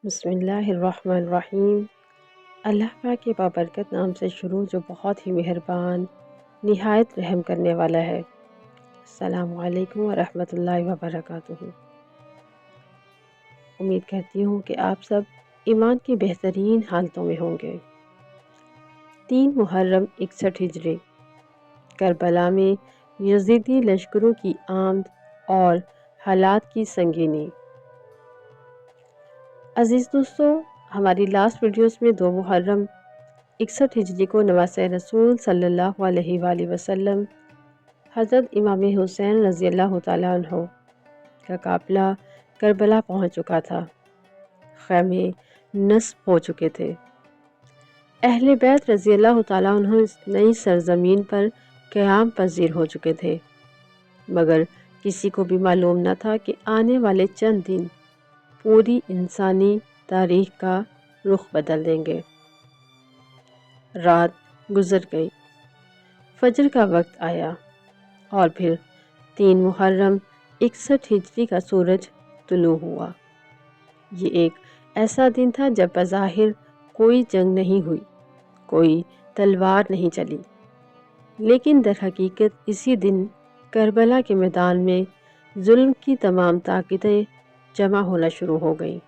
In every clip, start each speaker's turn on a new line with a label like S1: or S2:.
S1: بسم اللہ الرحمن الرحیم۔ اللہ پاک کے بابرکت نام سے شروع جو بہت ہی مہربان نہایت رحم کرنے والا ہے۔ السلام علیکم ورحمۃ اللہ وبرکاتہ۔ امید کرتی ہوں کہ آپ سب ایمان کی بہترین حالتوں میں ہوں گے۔ 3 محرم 61 ہجری کربلا میں یزیدی لشکروں کی آمد اور حالات کی سنگینی۔ عزیز دوستو، ہماری لاسٹ ویڈیوز میں 2 محرم 61 ہجری کو نواسۂ رسول صلی اللہ علیہ وآلہ وسلم حضرت امام حسین رضی اللہ تعالیٰ عنہ کا قافلہ کربلا پہنچ چکا تھا۔ خیمے نصب ہو چکے تھے۔ اہل بیت رضی اللہ تعالیٰ عنہ اس نئی سرزمین پر قیام پذیر ہو چکے تھے، مگر کسی کو بھی معلوم نہ تھا کہ آنے والے چند دن پوری انسانی تاریخ کا رخ بدل دیں گے۔ رات گزر گئی، فجر کا وقت آیا اور پھر 3 محرم 61 ہجری کا سورج طلوع ہوا۔ یہ ایک ایسا دن تھا جب بظاہر کوئی جنگ نہیں ہوئی، کوئی تلوار نہیں چلی، لیکن در حقیقت اسی دن کربلا کے میدان میں ظلم کی تمام طاقتیں جمع ہونا شروع ہو گئیں۔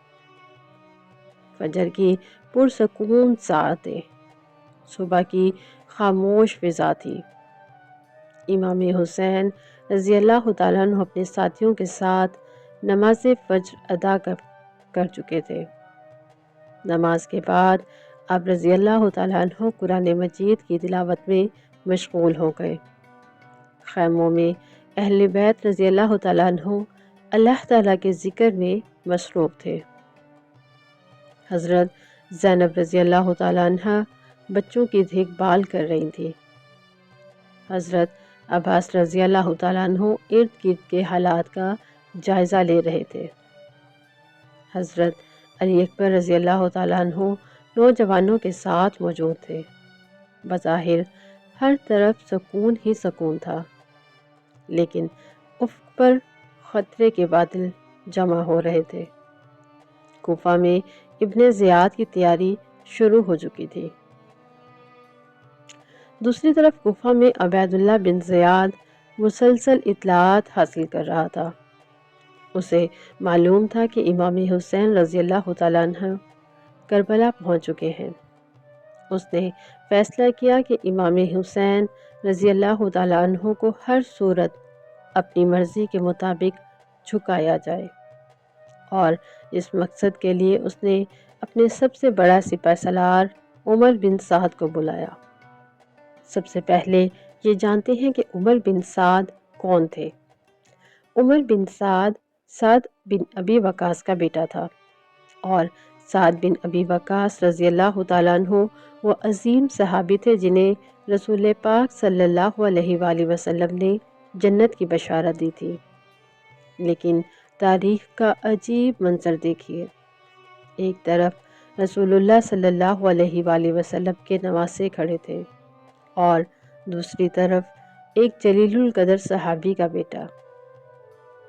S1: فجر کی پرسکون ساعتیں، صبح کی خاموش فضا تھی۔ امام حسین رضی اللہ تعالیٰ عنہ اپنے ساتھیوں کے ساتھ نماز فجر ادا کر چکے تھے۔ نماز کے بعد آپ رضی اللہ تعالیٰ عنہ قرآن مجید کی تلاوت میں مشغول ہو گئے۔ خیموں میں اہل بیت رضی اللہ تعالیٰ عنہ اللہ تعالیٰ کے ذکر میں مصروف تھے۔ حضرت زینب رضی اللہ تعالیٰ عنہ بچوں کی دیکھ بھال کر رہی تھی۔ حضرت عباس رضی اللہ تعالیٰ عنہ ارد گرد کے حالات کا جائزہ لے رہے تھے۔ حضرت علی اکبر رضی اللہ تعالیٰ عنہ نوجوانوں کے ساتھ موجود تھے۔ بظاہر ہر طرف سکون ہی سکون تھا، لیکن افق پر خطرے کے بادل جمع ہو رہے تھے۔ کوفہ میں ابن زیاد کی تیاری شروع ہو چکی تھی۔ دوسری طرف کوفہ میں عبید اللہ بن زیاد مسلسل اطلاعات حاصل کر رہا تھا۔ اسے معلوم تھا کہ امام حسین رضی اللہ تعالیٰ عنہ کربلا پہنچ چکے ہیں۔ اس نے فیصلہ کیا کہ امام حسین رضی اللہ تعالیٰ عنہ کو ہر صورت اپنی مرضی کے مطابق جھکایا جائے، اور اس مقصد کے لیے اس نے اپنے سب سے بڑا سپہ سالار عمر بن سعد کو بلایا۔ سب سے پہلے یہ جانتے ہیں کہ عمر بن سعد کون تھے۔ عمر بن سعد سعد بن ابی وقاص کا بیٹا تھا، اور سعد بن ابی وقاص رضی اللہ تعالیٰ عنہ وہ عظیم صحابی تھے جنہیں رسول پاک صلی اللہ علیہ وآلہ وسلم نے جنت کی بشارت دی تھی۔ لیکن تاریخ کا عجیب منظر دیکھیے۔ ایک طرف رسول اللہ صلی اللہ علیہ وآلہ وسلم کے نواسے کھڑے تھے، اور دوسری طرف ایک جلیل القدر صحابی کا بیٹا۔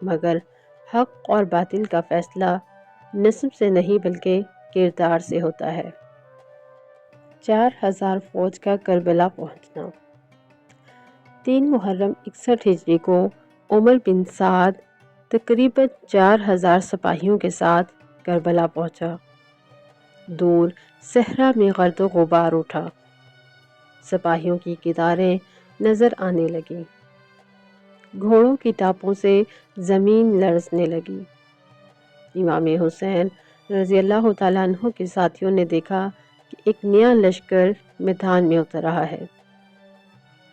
S1: مگر حق اور باطل کا فیصلہ نسب سے نہیں بلکہ کردار سے ہوتا ہے۔ 4000 فوج کا کربلا پہنچنا۔ 3 محرم 61 ہجری کو عمر بن سعد تقریباً 4000 سپاہیوں کے ساتھ کربلا پہنچا۔ دور صحرا میں گرد و غبار اٹھا، سپاہیوں کی قطاریں نظر آنے لگیں، گھوڑوں کی ٹاپوں سے زمین لرزنے لگی۔ امام حسین رضی اللہ تعالیٰ عنہ کے ساتھیوں نے دیکھا کہ ایک نیا لشکر میدان میں اتر رہا ہے۔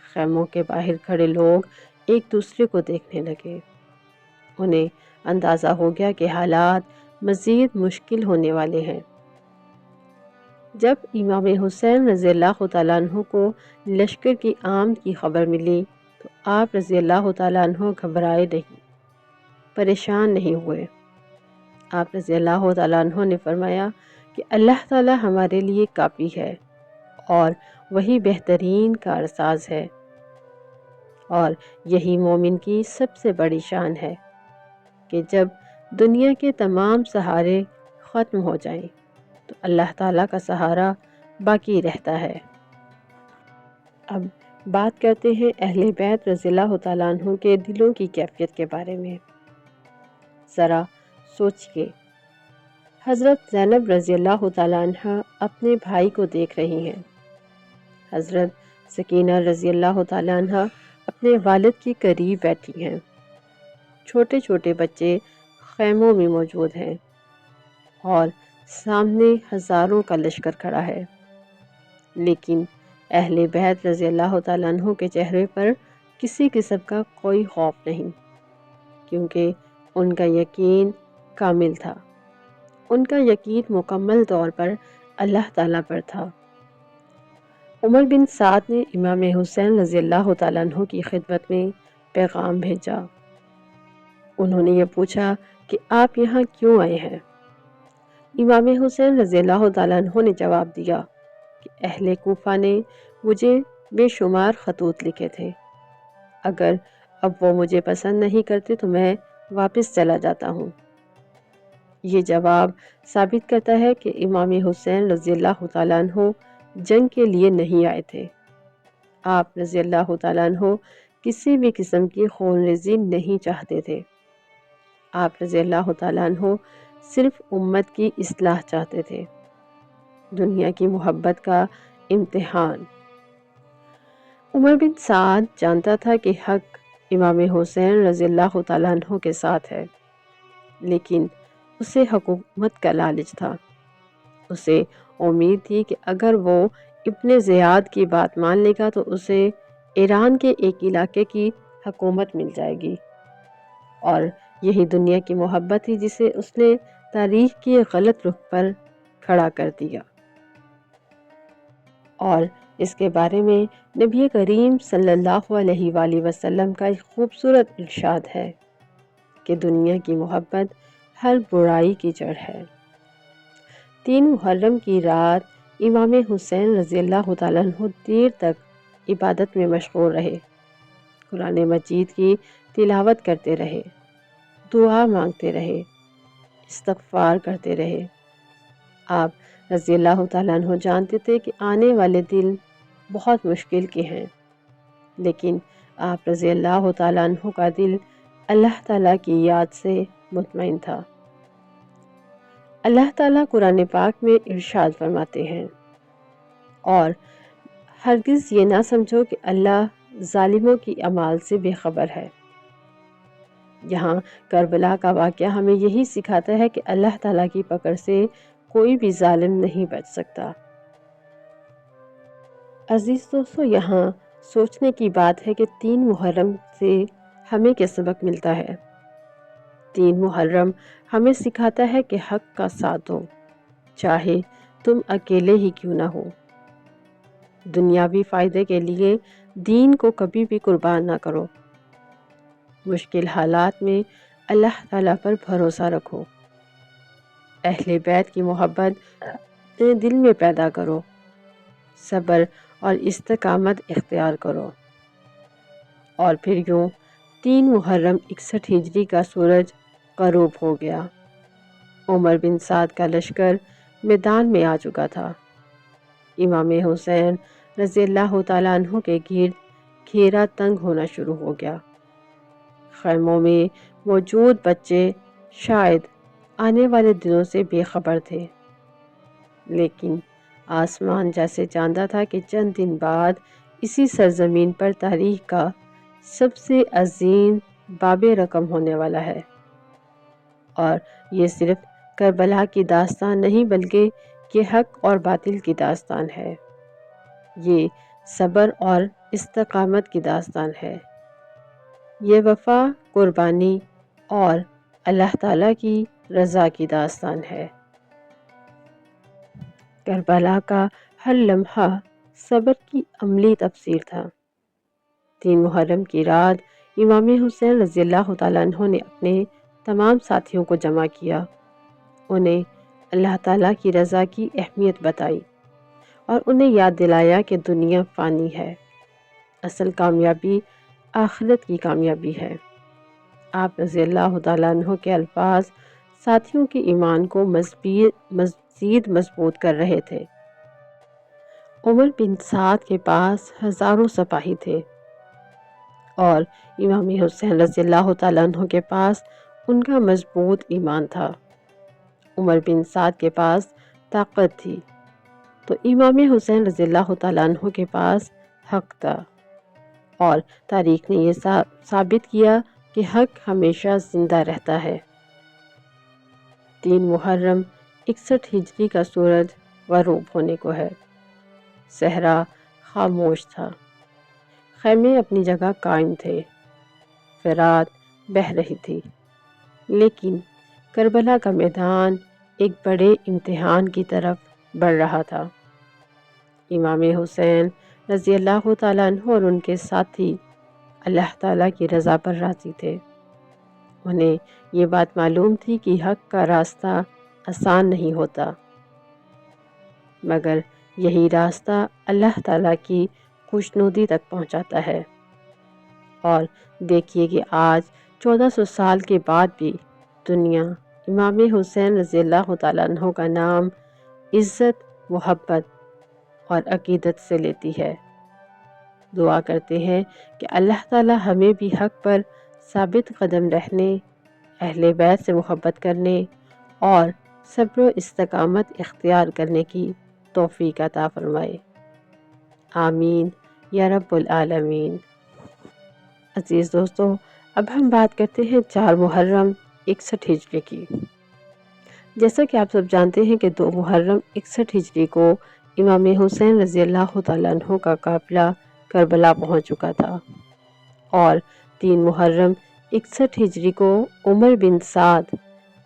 S1: خیموں کے باہر کھڑے لوگ ایک دوسرے کو دیکھنے لگے۔ انہیں اندازہ ہو گیا کہ حالات مزید مشکل ہونے والے ہیں۔ جب امام حسین رضی اللہ تعالیٰ عنہ کو لشکر کی آمد کی خبر ملی تو آپ رضی اللہ تعالیٰ عنہ گھبرائے نہیں، پریشان نہیں ہوئے۔ آپ رضی اللہ تعالیٰ عنہ نے فرمایا کہ اللہ تعالیٰ ہمارے لیے کافی ہے، اور وہی بہترین کارساز ہے، اور یہی مومن کی سب سے بڑی شان ہے کہ جب دنیا کے تمام سہارے ختم ہو جائیں تو اللہ تعالیٰ کا سہارا باقی رہتا ہے۔ اب بات کرتے ہیں اہل بیت رضی اللہ تعالیٰ عنہ کے دلوں کی کیفیت کے بارے میں۔ ذرا سوچئے، حضرت زینب رضی اللہ تعالیٰ عنہ اپنے بھائی کو دیکھ رہی ہیں، حضرت سکینہ رضی اللہ تعالیٰ عنہ اپنے والد کے قریب بیٹھی ہیں، چھوٹے چھوٹے بچے خیموں میں موجود ہیں اور سامنے ہزاروں کا لشکر کھڑا ہے، لیکن اہل بیت رضی اللہ تعالیٰ عنہ کے چہرے پر کسی قسم کا کوئی خوف نہیں، کیونکہ ان کا یقین کامل تھا، ان کا یقین مکمل طور پر اللہ تعالیٰ پر تھا۔ عمر بن سعد نے امام حسین رضی اللہ تعالیٰ عنہ کی خدمت میں پیغام بھیجا۔ انہوں نے یہ پوچھا کہ آپ یہاں کیوں آئے ہیں؟ امام حسین رضی اللہ تعالیٰ عنہ نے جواب دیا کہ اہل کوفہ نے مجھے بے شمار خطوط لکھے تھے، اگر اب وہ مجھے پسند نہیں کرتے تو میں واپس چلا جاتا ہوں۔ یہ جواب ثابت کرتا ہے کہ امام حسین رضی اللہ تعالیٰ عنہ جنگ کے لیے نہیں آئے تھے۔ آپ رضی اللہ تعالیٰ عنہ کسی بھی قسم کی خون ریزی نہیں چاہتے تھے۔ آپ رضی اللہ تعالیٰ عنہ صرف امت کی اصلاح چاہتے تھے، دنیا کی محبت کا امتحان۔ عمر بن سعد جانتا تھا کہ حق امام حسین رضی اللہ تعالیٰ عنہ کے ساتھ ہے، لیکن اسے حکومت کا لالچ تھا۔ اسے امید تھی کہ اگر وہ ابن زیاد کی بات مان لے گا تو اسے ایران کے ایک علاقے کی حکومت مل جائے گی، اور یہی دنیا کی محبت تھی جسے اس نے تاریخ کے غلط رخ پر کھڑا کر دیا۔ اور اس کے بارے میں نبی کریم صلی اللہ علیہ وآلہ وسلم کا ایک خوبصورت ارشاد ہے کہ دنیا کی محبت ہر برائی کی جڑ ہے۔ 3 محرم کی رات امام حسین رضی اللہ تعالیٰ عنہ دیر تک عبادت میں مشغول رہے، قرآن مجید کی تلاوت کرتے رہے، دعا مانگتے رہے، استغفار کرتے رہے۔ آپ رضی اللہ تعالیٰ عنہ جانتے تھے کہ آنے والے دن بہت مشکل کے ہیں، لیکن آپ رضی اللہ تعالیٰ عنہ کا دل اللہ تعالیٰ کی یاد سے مطمئن تھا۔ اللہ تعالیٰ قرآن پاک میں ارشاد فرماتے ہیں، اور ہرگز یہ نہ سمجھو کہ اللہ ظالموں کی اعمال سے بے خبر ہے۔ یہاں کربلا کا واقعہ ہمیں یہی سکھاتا ہے کہ اللہ تعالیٰ کی پکڑ سے کوئی بھی ظالم نہیں بچ سکتا۔ عزیز دوستو، یہاں سوچنے کی بات ہے کہ 3 محرم سے ہمیں کیا سبق ملتا ہے۔ 3 محرم ہمیں سکھاتا ہے کہ حق کا ساتھ دو، چاہے تم اکیلے ہی کیوں نہ ہو۔ دنیاوی فائدے کے لیے دین کو کبھی بھی قربان نہ کرو۔ مشکل حالات میں اللہ تعالیٰ پر بھروسہ رکھو۔ اہل بیت کی محبت اپنے دل میں پیدا کرو، صبر اور استقامت اختیار کرو۔ اور پھر یوں 3 محرم 61 ہجری کا سورج غروب ہو گیا۔ عمر بن سعد کا لشکر میدان میں آ چکا تھا۔ امام حسین رضی اللہ تعالیٰ عنہ کے گرد گھیرا تنگ ہونا شروع ہو گیا۔ خیموں میں موجود بچے شاید آنے والے دنوں سے بے خبر تھے، لیکن آسمان جیسے جانتا تھا کہ چند دن بعد اسی سرزمین پر تاریخ کا سب سے عظیم باب رقم ہونے والا ہے۔ اور یہ صرف کربلا کی داستان نہیں بلکہ یہ حق اور باطل کی داستان ہے، یہ صبر اور استقامت کی داستان ہے، یہ وفا، قربانی اور اللہ تعالیٰ کی رضا کی داستان ہے۔ کربلا کا ہر لمحہ صبر کی عملی تفسیر تھا۔ 3 محرم کی رات امام حسین رضی اللہ تعالیٰ عنہ نے اپنے تمام ساتھیوں کو جمع کیا، انہیں اللہ تعالیٰ کی رضا کی اہمیت بتائی اور انہیں یاد دلایا کہ دنیا فانی ہے، اصل کامیابی آخرت کی کامیابی ہے۔ آپ رضی اللہ تعالیٰ عنہ کے الفاظ ساتھیوں کے ایمان کو مزید مضبوط کر رہے تھے۔ عمر بن سعد کے پاس ہزاروں سپاہی تھے اور امام حسین رضی اللہ تعالیٰ عنہ کے پاس ان کا مضبوط ایمان تھا۔ عمر بن سعد کے پاس طاقت تھی تو امام حسین رضی اللہ تعالیٰ عنہ کے پاس حق تھا، اور تاریخ نے یہ ثابت کیا کہ حق ہمیشہ زندہ رہتا ہے۔ 3 محرم 61 ہجری کا سورج غروب ہونے کو ہے۔ صحرا خاموش تھا، خیمے اپنی جگہ قائم تھے، فرات بہہ رہی تھی، لیکن کربلا کا میدان ایک بڑے امتحان کی طرف بڑھ رہا تھا۔ امام حسین رضی اللہ تعالیٰ عنہ اور ان کے ساتھی اللہ تعالیٰ کی رضا پر راضی تھے۔ انہیں یہ بات معلوم تھی کہ حق کا راستہ آسان نہیں ہوتا، مگر یہی راستہ اللہ تعالیٰ کی خوشنودی تک پہنچاتا ہے۔ اور دیکھیے کہ آج 1400 سال کے بعد بھی دنیا امام حسین رضی اللہ تعالیٰ عنہ کا نام عزت، محبت اور عقیدت سے لیتی ہے۔ دعا کرتے ہیں کہ اللہ تعالیٰ ہمیں بھی حق پر ثابت قدم رہنے، اہل بیت سے محبت کرنے اور صبر و استقامت اختیار کرنے کی توفیق عطا فرمائے۔ آمین یا رب العالمین۔ عزیز دوستو، اب ہم بات کرتے ہیں 4 محرم 61 ہجری کی۔ جیسا کہ آپ سب جانتے ہیں کہ 2 محرم 61 ہجری کو امام حسین رضی اللہ تعالیٰ عنہ کا قافلہ کربلا پہنچ چکا تھا، اور 3 محرم 61 ہجری کو عمر بن سعد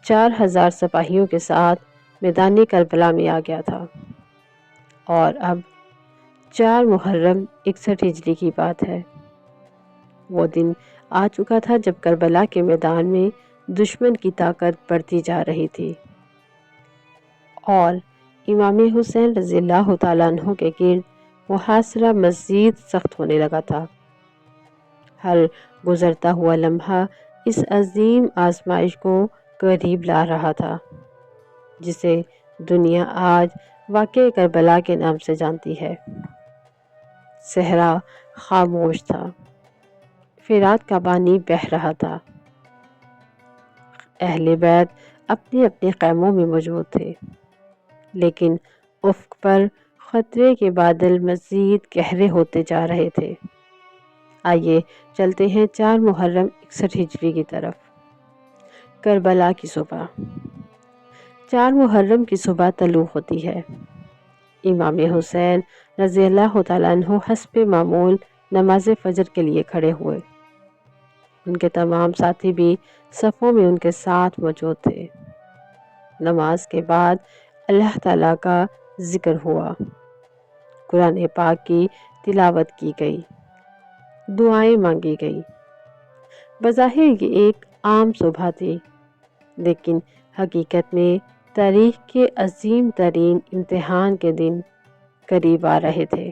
S1: 4000 سپاہیوں کے ساتھ میدان کربلا میں آ گیا تھا۔ اور اب 4 محرم 61 ہجری کی بات ہے۔ وہ دن آ چکا تھا جب کربلا کے میدان میں دشمن کی طاقت بڑھتی جا رہی تھی، اور امام حسین رضی اللہ تعالیٰ عنہ کے گرد محاصرہ مزید سخت ہونے لگا تھا۔ ہر گزرتا ہوا لمحہ اس عظیم آزمائش کو قریب لا رہا تھا، جسے دنیا آج واقعہ کربلا کے نام سے جانتی ہے۔ صحرا خاموش تھا، فرات کا پانی بہہ رہا تھا، اہل بیت اپنے اپنے خیموں میں موجود تھے، لیکن افق پر خطرے کے بادل مزید گہرے ہوتے جا رہے تھے۔ آئیے چلتے ہیں 4 محرم 61 ہجری کی طرف۔ کربلا کی صبح۔ 4 محرم کی صبح طلوع ہوتی ہے۔ امام حسین رضی اللہ تعالیٰ عنہ حسب معمول نماز فجر کے لیے کھڑے ہوئے۔ ان کے تمام ساتھی بھی صفوں میں ان کے ساتھ موجود تھے۔ نماز کے بعد اللہ تعالیٰ کا ذکر ہوا، قرآن پاک کی تلاوت کی گئی، دعائیں مانگی گئی۔ بظاہر یہ ایک عام صبح تھی، لیکن حقیقت میں تاریخ کے عظیم ترین امتحان کے دن قریب آ رہے تھے۔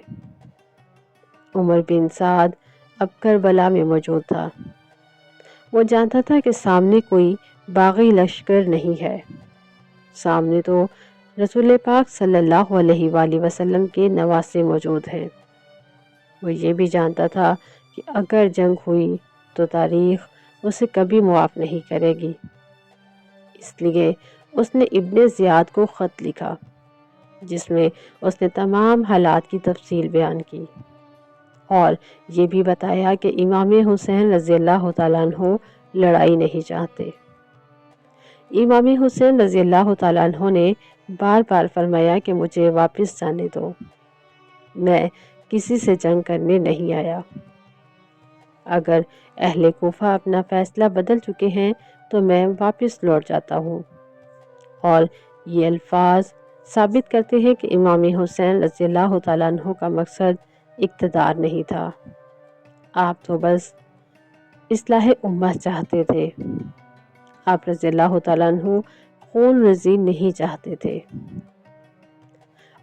S1: عمر بن سعد اب کربلا میں موجود تھا۔ وہ جانتا تھا کہ سامنے کوئی باغی لشکر نہیں ہے، سامنے تو رسول پاک صلی اللہ علیہ وآلہ وسلم کے نواسے موجود ہیں۔ وہ یہ بھی جانتا تھا کہ اگر جنگ ہوئی تو تاریخ اسے کبھی معاف نہیں کرے گی۔ اس لیے اس نے ابن زیاد کو خط لکھا، جس میں اس نے تمام حالات کی تفصیل بیان کی، اور یہ بھی بتایا کہ امام حسین رضی اللہ تعالیٰ عنہ لڑائی نہیں چاہتے۔ امام حسین رضی اللہ تعالیٰ عنہ نے بار بار فرمایا کہ مجھے واپس جانے دو، میں کسی سے جنگ کرنے نہیں آیا۔ اگر اہل کوفہ اپنا فیصلہ بدل چکے ہیں تو میں واپس لوٹ جاتا ہوں۔ اور یہ الفاظ ثابت کرتے ہیں کہ امام حسین رضی اللہ تعالیٰ عنہ کا مقصد اقتدار نہیں تھا، آپ تو بس اصلاح امت چاہتے تھے۔ آپ رضی اللہ تعالیٰ عنہ خون ریزی نہیں چاہتے تھے۔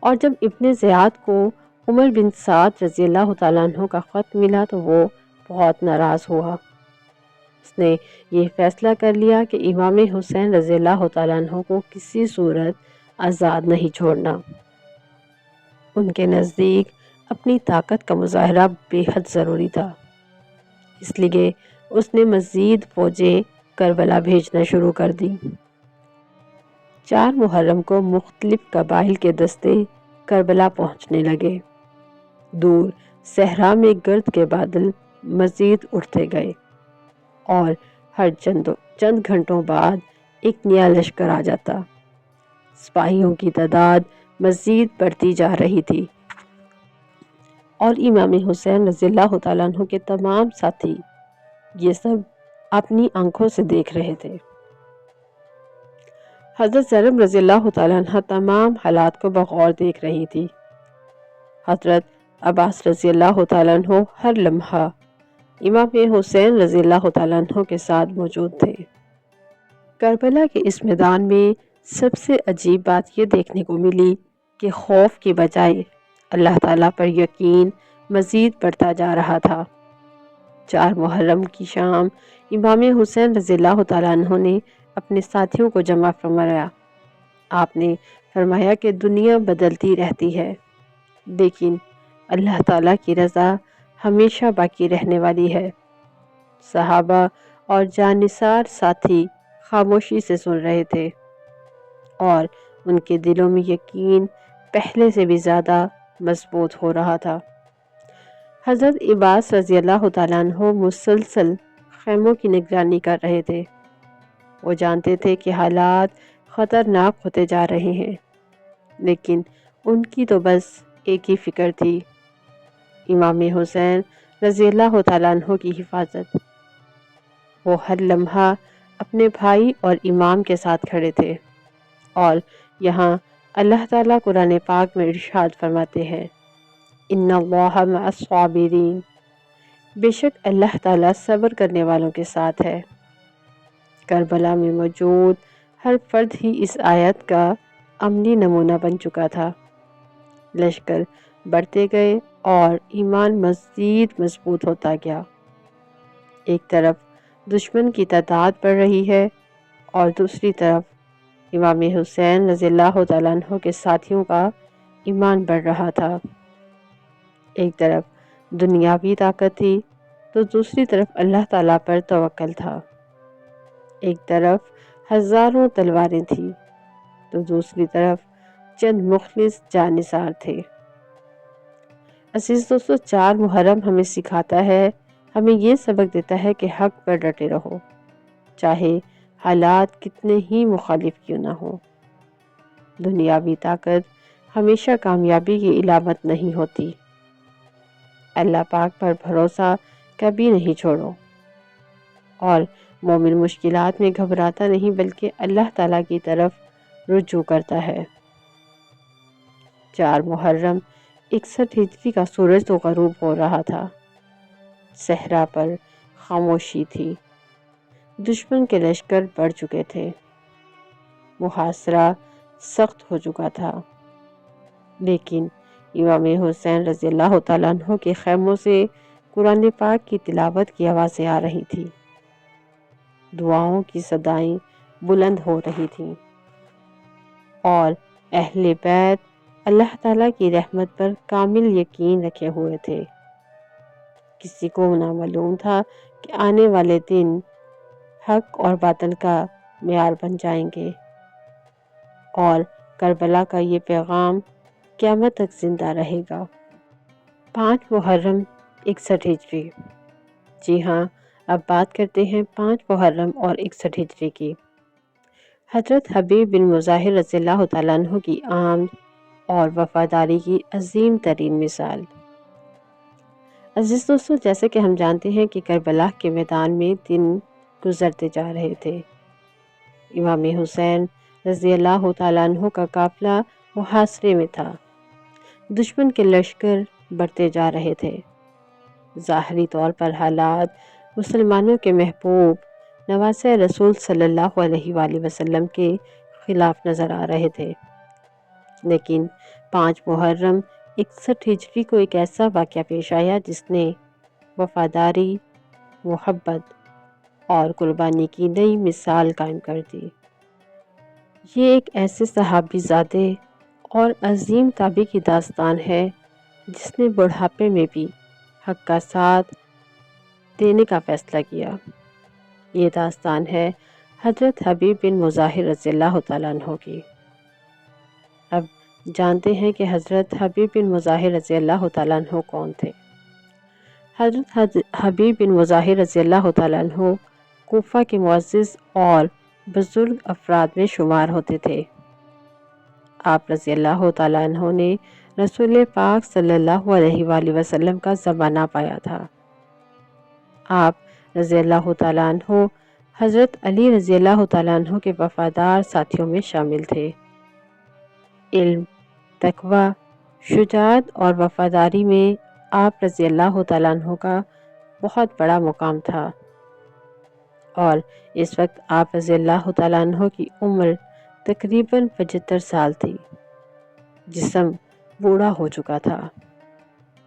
S1: اور جب ابن زیاد کو عمر بن سعد رضی اللہ تعالیٰ عنہ کا خط ملا تو وہ بہت ناراض ہوا۔ اس نے یہ فیصلہ کر لیا کہ امام حسین رضی اللہ تعالیٰ عنہ کو کسی صورت آزاد نہیں چھوڑنا۔ ان کے نزدیک اپنی طاقت کا مظاہرہ بے حد ضروری تھا، اس لیے اس نے مزید فوجیں کربلا بھیجنا شروع کر دی۔ 4 محرم کو مختلف قبائل کے دستے کربلا پہنچنے لگے۔ دور صحرا میں گرد کے بادل مزید اٹھتے گئے اور ہر چند گھنٹوں بعد ایک نیا لشکر آ جاتا۔ سپاہیوں کی تعداد مزید بڑھتی جا رہی تھی اور امام حسین رضی اللہ تعالیٰ عنہ کے تمام ساتھی یہ سب اپنی آنکھوں سے دیکھ رہے تھے۔ حضرت زینب رضی اللہ تعالیٰ عنہ تمام حالات کو بغور دیکھ رہی تھی۔ حضرت عباس رضی اللہ تعالیٰ عنہ ہر لمحہ امام حسین رضی اللہ تعالیٰ عنہ کے ساتھ موجود تھے۔ کربلا کے اس میدان میں سب سے عجیب بات یہ دیکھنے کو ملی کہ خوف کی بجائے اللہ تعالیٰ پر یقین مزید بڑھتا جا رہا تھا۔ 4 محرم کی شام امام حسین رضی اللہ تعالیٰ عنہ نے اپنے ساتھیوں کو جمع فرمایا۔ آپ نے فرمایا کہ دنیا بدلتی رہتی ہے، لیکن اللہ تعالیٰ کی رضا ہمیشہ باقی رہنے والی ہے۔ صحابہ اور جانثار ساتھی خاموشی سے سن رہے تھے اور ان کے دلوں میں یقین پہلے سے بھی زیادہ مضبوط ہو رہا تھا۔ حضرت عباس رضی اللہ تعالیٰ عنہ مسلسل خیموں کی نگرانی کر رہے تھے۔ وہ جانتے تھے کہ حالات خطرناک ہوتے جا رہے ہیں، لیکن ان کی تو بس ایک ہی فکر تھی، امام حسین رضی اللہ تعالیٰ عنہ کی حفاظت۔ وہ ہر لمحہ اپنے بھائی اور امام کے ساتھ کھڑے تھے، اور یہاں اللہ تعالیٰ قرآن پاک میں ارشاد فرماتے ہیں، ان اللہ مع الصابرین، بے شک اللہ تعالیٰ صبر کرنے والوں کے ساتھ ہے۔ کربلا میں موجود ہر فرد ہی اس آیت کا عملی نمونہ بن چکا تھا۔ لشکر بڑھتے گئے اور ایمان مزید مضبوط ہوتا گیا۔ ایک طرف دشمن کی تعداد بڑھ رہی ہے اور دوسری طرف امام حسین رضی اللہ تعالیٰ عنہ کے ساتھیوں کا ایمان بڑھ رہا تھا۔ ایک طرف دنیاوی طاقت تھی تو دوسری طرف اللہ تعالیٰ پر توکل تھا۔ ایک طرف ہزاروں تلواریں تھیں تو دوسری طرف چند مخلص جانثار تھے۔ عزیز دوستو، 4 محرم ہمیں سکھاتا ہے، ہمیں یہ سبق دیتا ہے کہ حق پر ڈٹے رہو، چاہے حالات کتنے ہی مخالف کیوں نہ ہوں۔ دنیاوی طاقت ہمیشہ کامیابی کی علامت نہیں ہوتی۔ اللہ پاک پر بھروسہ کبھی نہیں چھوڑو، اور مومن مشکلات میں گھبراتا نہیں بلکہ اللہ تعالیٰ کی طرف رجوع کرتا ہے۔ 4 محرم 61 ہجری کا سورج تو غروب ہو رہا تھا۔ صحرا پر خاموشی تھی، دشمن کے لشکر بڑھ چکے تھے، محاصرہ سخت ہو چکا تھا، لیکن امام حسین رضی اللہ تعالیٰ عنہ کے خیموں سے قرآن پاک کی تلاوت کی آوازیں آ رہی تھیں، دعاؤں کی صدائیں بلند ہو رہی تھیں، اور اہل بیت اللہ تعالیٰ کی رحمت پر کامل یقین رکھے ہوئے تھے۔ کسی کو نہ معلوم تھا کہ آنے والے دن حق اور باطل کا معیار بن جائیں گے، اور کربلا کا یہ پیغام قیامت تک زندہ رہے گا۔ 5 محرم 61 ہجری۔ جی ہاں، اب بات کرتے ہیں 5 محرم اور 61 ہجری کی۔ حضرت حبیب بن مظاہر رضی اللہ تعالیٰ عنہ کی آمد اور وفاداری کی عظیم ترین مثال۔ عزیز دوستو، جیسے کہ ہم جانتے ہیں کہ کربلا کے میدان میں دن گزرتے جا رہے تھے۔ امام حسین رضی اللہ تعالیٰ عنہ کا قافلہ محاصرے میں تھا، دشمن کے لشکر بڑھتے جا رہے تھے۔ ظاہری طور پر حالات مسلمانوں کے محبوب نواسہ رسول صلی اللہ علیہ وآلہ وسلم کے خلاف نظر آ رہے تھے، لیکن 5 محرم 61 ہجری کو ایک ایسا واقعہ پیش آیا جس نے وفاداری، محبت اور قربانی کی نئی مثال قائم کر دی۔ یہ ایک ایسے صحابی زادے اور عظیم تابعی کی داستان ہے جس نے بڑھاپے میں بھی حق کا ساتھ دینے کا فیصلہ کیا۔ یہ داستان ہے حضرت حبیب بن مظاہر رضی اللہ تعالیٰ عنہ کی۔ اب جانتے ہیں کہ حضرت حبیب بن مظاہر رضی اللہ تعالیٰ عنہ کون تھے۔ حضرت حبیب بن مظاہر رضی اللہ تعالیٰ عنہ کوفہ کے معزز اور بزرگ افراد میں شمار ہوتے تھے۔ آپ رضی اللہ تعالیٰ عنہ نے رسول پاک صلی اللہ علیہ وآلہ وسلم کا زمانہ پایا تھا۔ آپ رضی اللہ تعالیٰ عنہ حضرت علی رضی اللہ تعالیٰ عنہ کے وفادار ساتھیوں میں شامل تھے۔ علم، تقوی، شجاعت اور وفاداری میں آپ رضی اللہ تعالیٰ عنہ کا بہت بڑا مقام تھا، اور اس وقت آپ رضی اللہ تعالیٰ عنہ کی عمر تقریباً 75 سال تھی۔ جسم بوڑھا ہو چکا تھا،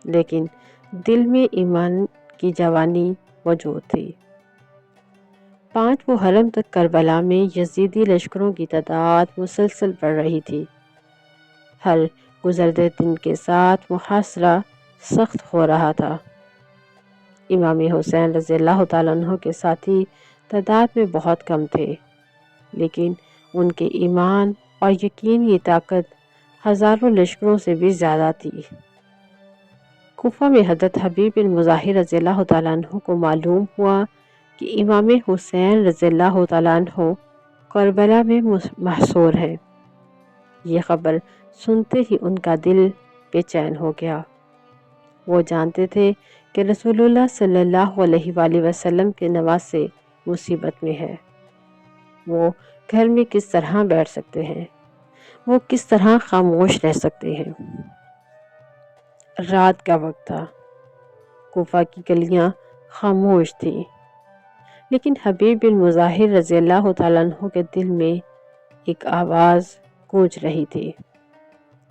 S1: لیکن دل میں ایمان کی جوانی موجود تھی۔ 5 محرم تک کربلا میں یزیدی لشکروں کی تعداد مسلسل بڑھ رہی تھی۔ ہر گزرتے دن کے ساتھ محاصرہ سخت ہو رہا تھا۔ امام حسین رضی اللہ تعالیٰ عنہ کے ساتھی تعداد میں بہت کم تھے، لیکن ان کے ایمان اور یقین کی طاقت ہزاروں لشکروں سے بھی زیادہ تھی۔ کوفہ میں حضرت حبیب بن مظاہر رضی اللہ تعالیٰ عنہ کو معلوم ہوا کہ امام حسین رضی اللہ تعالیٰ عنہ کربلا میں محصور ہیں۔ یہ خبر سنتے ہی ان کا دل بے چین ہو گیا۔ وہ جانتے تھے کہ رسول اللہ صلی اللہ علیہ وآلہ وسلم کے نواسے مصیبت میں ہے۔ وہ گھر میں کس طرح بیٹھ سکتے ہیں؟ وہ کس طرح خاموش رہ سکتے ہیں؟ رات کا وقت تھا، کوفہ کی گلیاں خاموش تھیں، لیکن حبیب بن مظاہر رضی اللہ تعالیٰ عنہ کے دل میں ایک آواز گونج رہی تھی،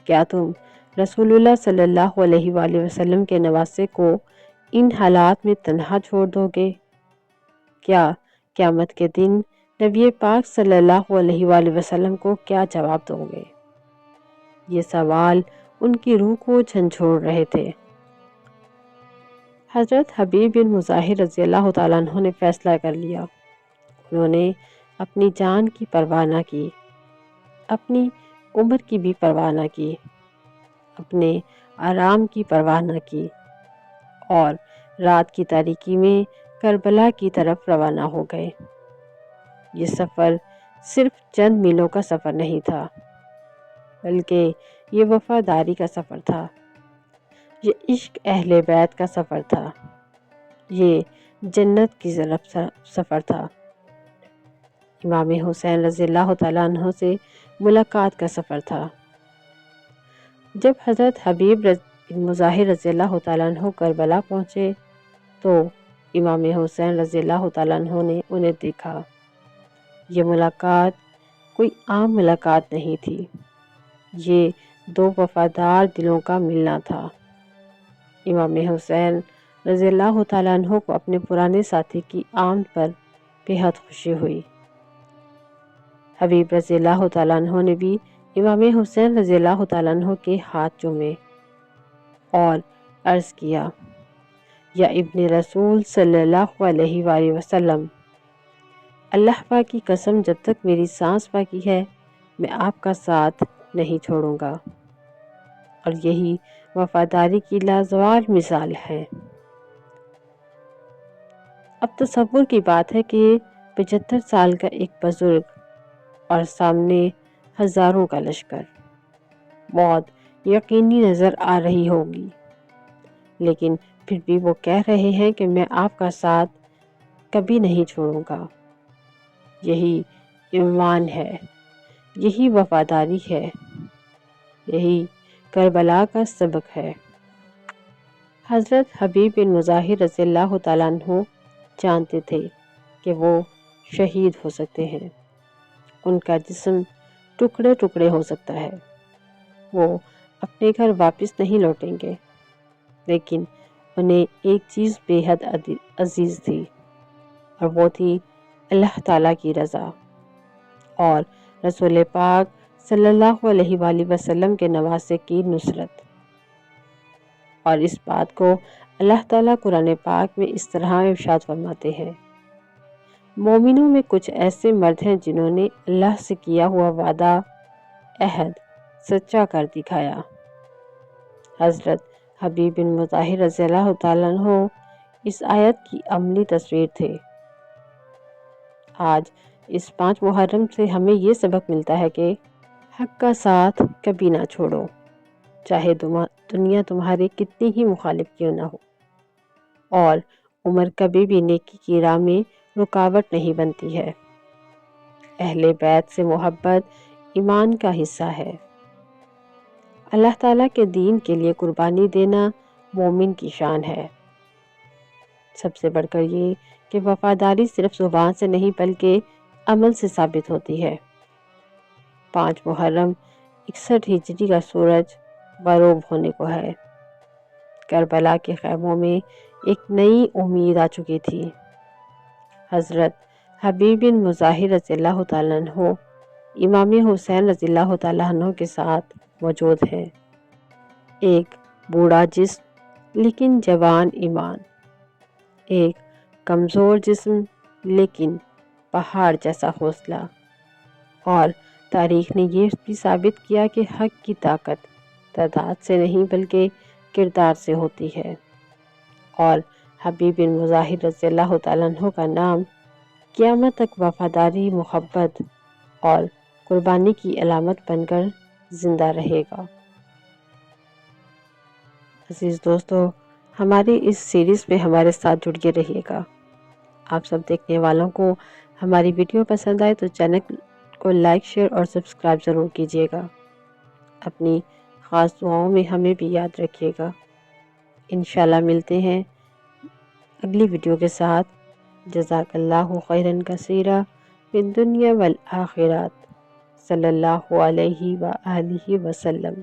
S1: کیا تم رسول اللہ صلی اللہ علیہ وآلہ وسلم کے نواسے کو ان حالات میں تنہا چھوڑ دو گے؟ کیا قیامت کے دن نبی پاک صلی اللہ علیہ وآلہ وسلم کو کیا جواب دو گے؟ یہ سوال ان کی روح کو جھنجھوڑ رہے تھے۔ حضرت حبیب بن مظاہر رضی اللہ تعالیٰ عنہ نے فیصلہ کر لیا۔ انہوں نے اپنی جان کی پرواہ نہ کی، اپنی عمر کی بھی پرواہ نہ کی، اپنے آرام کی پرواہ نہ کی، اور رات کی تاریکی میں کربلا کی طرف روانہ ہو گئے۔ یہ سفر صرف چند میلوں کا سفر نہیں تھا، بلکہ یہ وفاداری کا سفر تھا، یہ عشق اہل بیت کا سفر تھا، یہ جنت کی طرف سفر تھا، امام حسین رضی اللہ تعالیٰ عنہ سے ملاقات کا سفر تھا۔ جب حضرت حبیب بن مظاہر رضی اللہ تعالیٰ عنہ کربلا پہنچے تو امام حسین رضی اللہ تعالیٰ عنہ نے انہیں دیکھا۔ یہ ملاقات کوئی عام ملاقات نہیں تھی، یہ 2 وفادار دلوں کا ملنا تھا۔ امام حسین رضی اللہ تعالیٰ عنہ کو اپنے پرانے ساتھی کی آمد پر بے حد خوشی ہوئی۔ حبیب رضی اللہ تعالیٰ عنہ نے بھی امام حسین رضی اللہ تعالیٰ عنہ کے ہاتھ چومے اور عرض کیا، یا ابن رسول صلی اللہ علیہ وآلہ وسلم، اللہ پاک کی قسم جب تک میری سانس باقی ہے میں آپ کا ساتھ نہیں چھوڑوں گا۔ اور یہی وفاداری کی لازوال مثال ہے۔ اب تصور کی بات ہے کہ 75 سال کا ایک بزرگ اور سامنے ہزاروں کا لشکر، موت یقینی نظر آ رہی ہوگی، لیکن پھر بھی وہ کہہ رہے ہیں کہ میں آپ کا ساتھ کبھی نہیں چھوڑوں گا۔ یہی ایمان ہے، یہی وفاداری ہے، یہی کربلا کا سبق ہے۔ حضرت حبیب بن مظاہر رضی اللہ تعالیٰ عنہ جانتے تھے کہ وہ شہید ہو سکتے ہیں، ان کا جسم ٹکڑے ٹکڑے ہو سکتا ہے، وہ اپنے گھر واپس نہیں لوٹیں گے، لیکن انہیں ایک چیز بے حد عزیز تھی، اور وہ تھی اللہ تعالیٰ کی رضا اور رسول پاک صلی اللہ علیہ وآلہ وسلم کے نواسے کی نصرت۔ اور اس بات کو اللہ تعالیٰ قرآن پاک میں اس طرح ارشاد فرماتے ہیں، مومنوں میں کچھ ایسے مرد ہیں جنہوں نے اللہ سے کیا ہوا وعدہ عہد سچا کر دکھایا۔ حضرت حبیب بن مظاہر رضی اللہ تعالیٰ عنہ اس آیت کی عملی تصویر تھے۔ آج اس 5 محرم سے ہمیں یہ سبق ملتا ہے کہ حق کا ساتھ کبھی نہ چھوڑو، چاہے دنیا تمہارے کتنی ہی مخالف کیوں نہ ہو، اور عمر کبھی بھی نیکی کی راہ میں رکاوٹ نہیں بنتی ہے۔ اہل بیت سے محبت ایمان کا حصہ ہے۔ اللہ تعالیٰ کے دین کے لیے قربانی دینا مومن کی شان ہے۔ سب سے بڑھ کر یہ کہ وفاداری صرف زبان سے نہیں بلکہ عمل سے ثابت ہوتی ہے۔ 5 محرم 61 ہجری کا سورج غروب ہونے کو ہے۔ کربلا کے خیموں میں ایک نئی امید آ چکی تھی۔ حضرت حبیب بن مظاہر رضی اللہ تعالیٰ عنہ امام حسین رضی اللہ تعالیٰ عنہ کے ساتھ موجود ہیں۔ ایک بوڑھا جسم لیکن جوان ایمان، ایک کمزور جسم لیکن پہاڑ جیسا حوصلہ، اور تاریخ نے یہ بھی ثابت کیا کہ حق کی طاقت تعداد سے نہیں بلکہ کردار سے ہوتی ہے۔ اور حبیب بن مظاہر رضی اللہ تعالیٰ عنہ کا نام قیامت تک وفاداری، محبت اور قربانی کی علامت بن کر زندہ رہے گا۔ عزیز دوستو، ہماری اس سیریز میں ہمارے ساتھ جڑے رہیے گا۔ آپ سب دیکھنے والوں کو ہماری ویڈیو پسند آئے تو چینل کو لائک، شیئر اور سبسکرائب ضرور کیجیے گا۔ اپنی خاص دعاؤں میں ہمیں بھی یاد رکھیے گا۔ انشاءاللہ ملتے ہیں اگلی ویڈیو کے ساتھ۔ جزاک اللہ خیرا کثیرا فی الدنیا والآخرات، صلی اللہ علیہ وآلہ وسلم۔